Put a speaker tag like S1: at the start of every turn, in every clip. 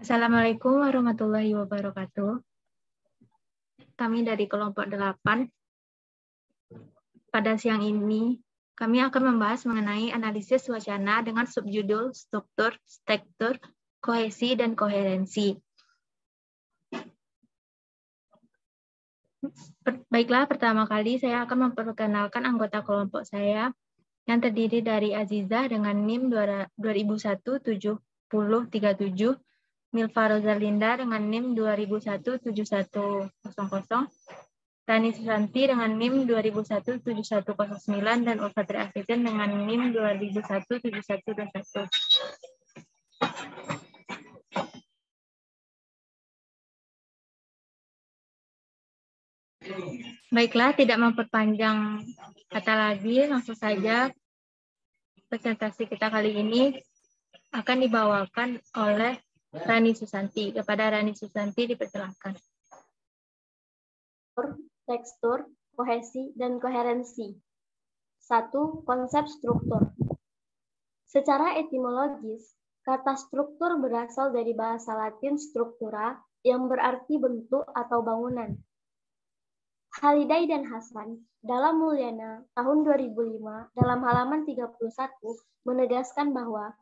S1: Assalamualaikum warahmatullahi wabarakatuh. Kami dari kelompok 8. Pada siang ini, kami akan membahas mengenai analisis wacana dengan subjudul struktur, kohesi, dan koherensi. Baiklah, pertama kali saya akan memperkenalkan anggota kelompok saya yang terdiri dari Azizah dengan NIM 2001-7037, Milva Rosalinda dengan NIM 2001-7100, Rani Susanti dengan NIM 2001-7109, dan Ulfatri Afidin dengan NIM 2001-7121. Baiklah, tidak memperpanjang kata lagi, langsung saja presentasi kita kali ini akan dibawakan oleh Rani Susanti. Kepada Rani Susanti dipersilakan.
S2: Tekstur, kohesi, dan koherensi. 1. Konsep struktur. Secara etimologis, kata struktur berasal dari bahasa Latin struktura yang berarti bentuk atau bangunan. Halidai dan Hasan dalam Mulyana tahun 2005 dalam halaman 31 menegaskan bahwa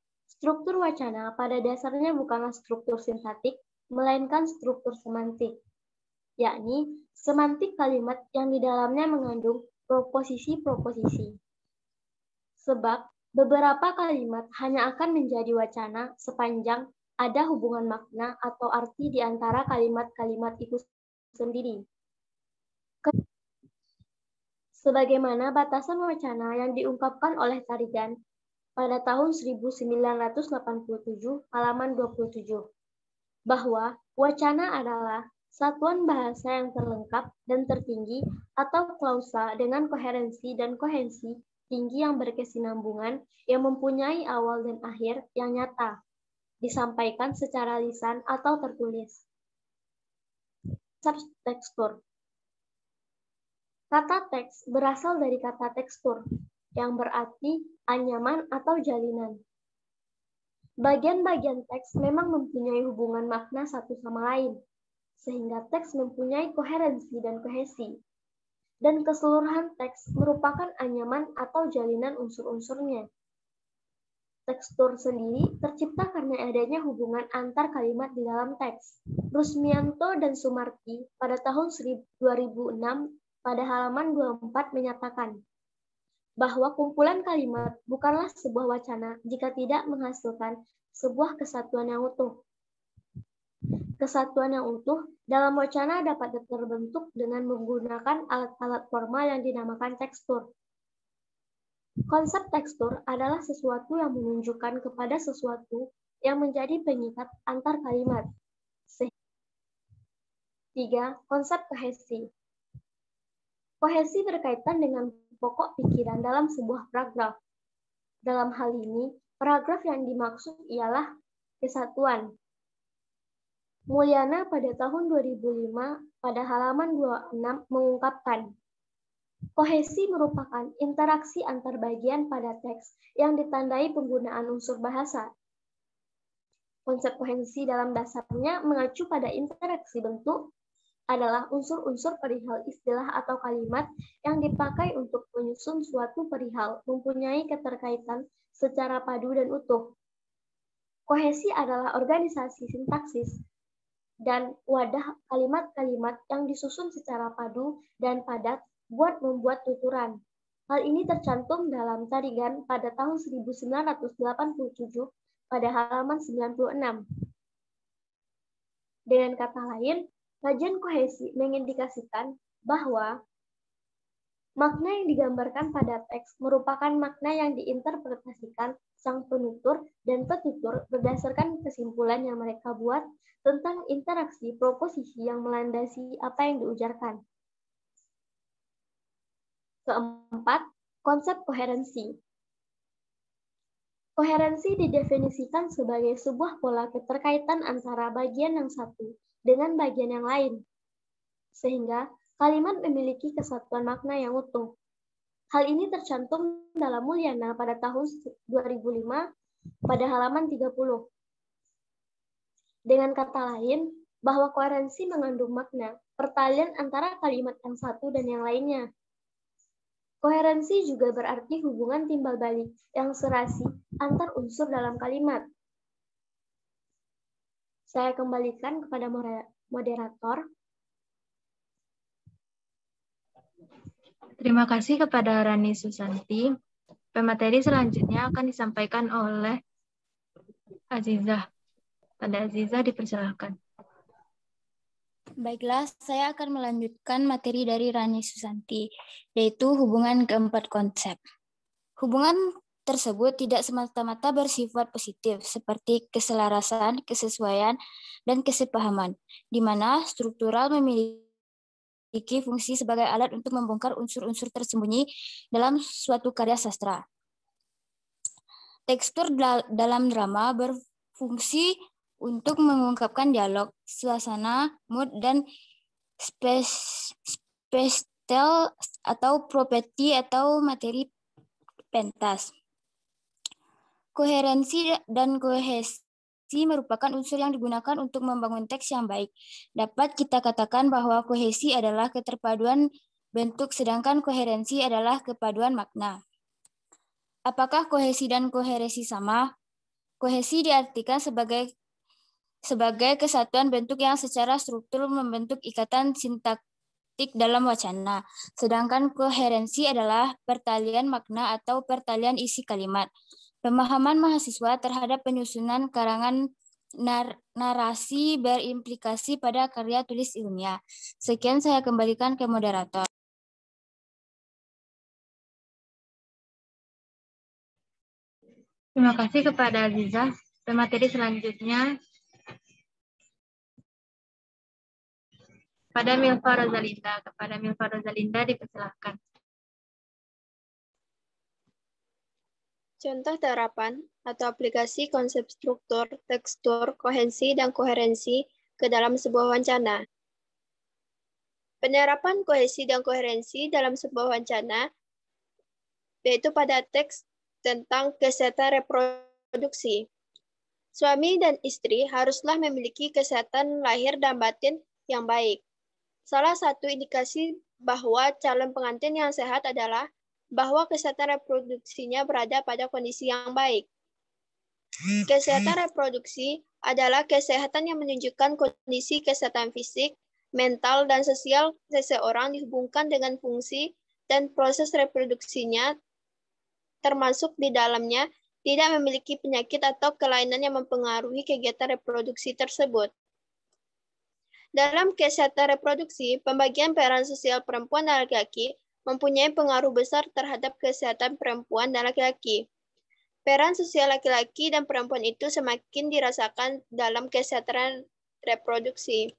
S2: struktur wacana pada dasarnya bukanlah struktur sintaktik, melainkan struktur semantik, yakni semantik kalimat yang di dalamnya mengandung proposisi-proposisi. Sebab beberapa kalimat hanya akan menjadi wacana sepanjang ada hubungan makna atau arti di antara kalimat-kalimat itu sendiri. Sebagaimana batasan wacana yang diungkapkan oleh Tarigan pada tahun 1987 halaman 27, bahwa wacana adalah satuan bahasa yang terlengkap dan tertinggi atau klausa dengan koherensi dan kohensi tinggi yang berkesinambungan yang mempunyai awal dan akhir yang nyata, disampaikan secara lisan atau tertulis. Subtekstur. Kata teks berasal dari kata tekstur, yang berarti anyaman atau jalinan. Bagian-bagian teks memang mempunyai hubungan makna satu sama lain, sehingga teks mempunyai koherensi dan kohesi. Dan keseluruhan teks merupakan anyaman atau jalinan unsur-unsurnya. Tekstur sendiri tercipta karena adanya hubungan antar kalimat di dalam teks. Rusmianto dan Sumarti pada tahun 2006 pada halaman 24 menyatakan bahwa kumpulan kalimat bukanlah sebuah wacana jika tidak menghasilkan sebuah kesatuan yang utuh. Kesatuan yang utuh dalam wacana dapat terbentuk dengan menggunakan alat-alat formal yang dinamakan tekstur. Konsep tekstur adalah sesuatu yang menunjukkan kepada sesuatu yang menjadi pengikat antar kalimat. 3. Konsep kohesi. Kohesi berkaitan dengan pokok pikiran dalam sebuah paragraf. Dalam hal ini, paragraf yang dimaksud ialah kesatuan. Mulyana pada tahun 2005 pada halaman 26 mengungkapkan, kohesi merupakan interaksi antar bagian pada teks yang ditandai penggunaan unsur bahasa. Konsep kohesi dalam dasarnya mengacu pada interaksi bentuk, adalah unsur-unsur perihal istilah atau kalimat yang dipakai untuk menyusun suatu perihal mempunyai keterkaitan secara padu dan utuh. Kohesi adalah organisasi sintaksis dan wadah kalimat-kalimat yang disusun secara padu dan padat buat membuat tuturan. Hal ini tercantum dalam Tarigan pada tahun 1987 pada halaman 96. Dengan kata lain, kajian kohesi mengindikasikan bahwa makna yang digambarkan pada teks merupakan makna yang diinterpretasikan sang penutur dan petutur berdasarkan kesimpulan yang mereka buat tentang interaksi proposisi yang melandasi apa yang diujarkan. Keempat, konsep koherensi. Koherensi didefinisikan sebagai sebuah pola keterkaitan antara bagian yang satu dengan bagian yang lain, sehingga kalimat memiliki kesatuan makna yang utuh. Hal ini tercantum dalam Mulyana pada tahun 2005 pada halaman 30. Dengan kata lain, bahwa koherensi mengandung makna pertalian antara kalimat yang satu dan yang lainnya. Koherensi juga berarti hubungan timbal balik yang serasi antar unsur dalam kalimat. Saya kembalikan kepada moderator.
S1: Terima kasih kepada Rani Susanti. Pemateri selanjutnya akan disampaikan oleh Azizah. Pada Azizah dipersilakan.
S3: Baiklah, saya akan melanjutkan materi dari Rani Susanti, yaitu hubungan keempat konsep. Hubungan tersebut tidak semata-mata bersifat positif, seperti keselarasan, kesesuaian, dan kesepahaman, di mana struktural memiliki fungsi sebagai alat untuk membongkar unsur-unsur tersembunyi dalam suatu karya sastra. Tekstur dalam drama berfungsi untuk mengungkapkan dialog, suasana, mood, dan spesial atau properti atau materi pentas. Koherensi dan kohesi merupakan unsur yang digunakan untuk membangun teks yang baik. Dapat kita katakan bahwa kohesi adalah keterpaduan bentuk, sedangkan koherensi adalah kepaduan makna. Apakah kohesi dan koherensi sama? Kohesi diartikan sebagai kesatuan bentuk yang secara struktur membentuk ikatan sintaktik dalam wacana. Sedangkan koherensi adalah pertalian makna atau pertalian isi kalimat. Pemahaman mahasiswa terhadap penyusunan karangan narasi berimplikasi pada karya tulis ilmiah. Sekian saya kembalikan ke moderator.
S1: Terima kasih kepada Azizah. Pemateri selanjutnya pada Milva Rosalinda. Kepada Milva Rosalinda dipersilakan.
S4: Contoh terapan atau aplikasi konsep struktur, tekstur, kohensi, dan koherensi ke dalam sebuah wancana. Penerapan kohesi dan koherensi dalam sebuah wancana, yaitu pada teks tentang kesehatan reproduksi. Suami dan istri haruslah memiliki kesehatan lahir dan batin yang baik. Salah satu indikasi bahwa calon pengantin yang sehat adalah bahwa kesehatan reproduksinya berada pada kondisi yang baik. Kesehatan reproduksi adalah kesehatan yang menunjukkan kondisi kesehatan fisik, mental, dan sosial seseorang dihubungkan dengan fungsi dan proses reproduksinya, termasuk di dalamnya tidak memiliki penyakit atau kelainan yang mempengaruhi kegiatan reproduksi tersebut. Dalam kesehatan reproduksi, pembagian peran sosial perempuan dan laki-laki mempunyai pengaruh besar terhadap kesehatan perempuan dan laki-laki. Peran sosial laki-laki dan perempuan itu semakin dirasakan dalam kesehatan reproduksi.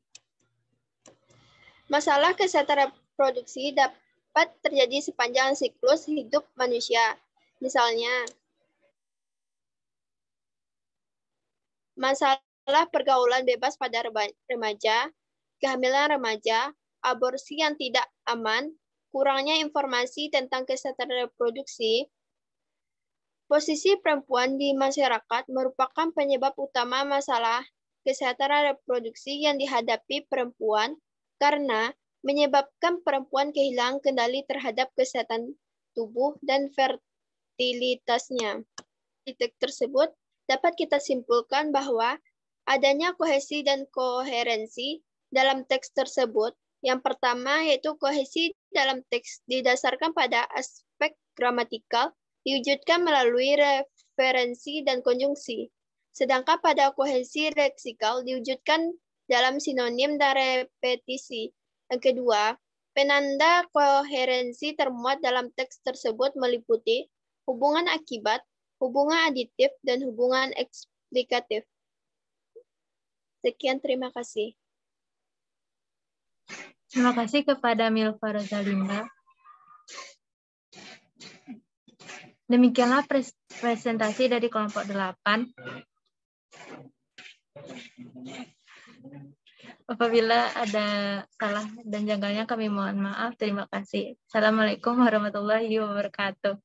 S4: Masalah kesehatan reproduksi dapat terjadi sepanjang siklus hidup manusia. Misalnya, masalah pergaulan bebas pada remaja, kehamilan remaja, aborsi yang tidak aman, kurangnya informasi tentang kesehatan reproduksi. Posisi perempuan di masyarakat merupakan penyebab utama masalah kesehatan reproduksi yang dihadapi perempuan karena menyebabkan perempuan kehilangan kendali terhadap kesehatan tubuh dan fertilitasnya. Di teks tersebut dapat kita simpulkan bahwa adanya kohesi dan koherensi dalam teks tersebut. Yang pertama yaitu kohesi dalam teks didasarkan pada aspek gramatikal, diwujudkan melalui referensi dan konjungsi. Sedangkan pada kohesi leksikal diwujudkan dalam sinonim dan repetisi. Yang kedua, penanda koherensi termuat dalam teks tersebut meliputi hubungan akibat, hubungan aditif, dan hubungan eksplikatif. Sekian, terima kasih.
S1: Terima kasih kepada Milva Rosalinda. Demikianlah presentasi dari kelompok 8. Apabila ada salah dan janggalnya kami mohon maaf. Terima kasih. Assalamualaikum warahmatullahi wabarakatuh.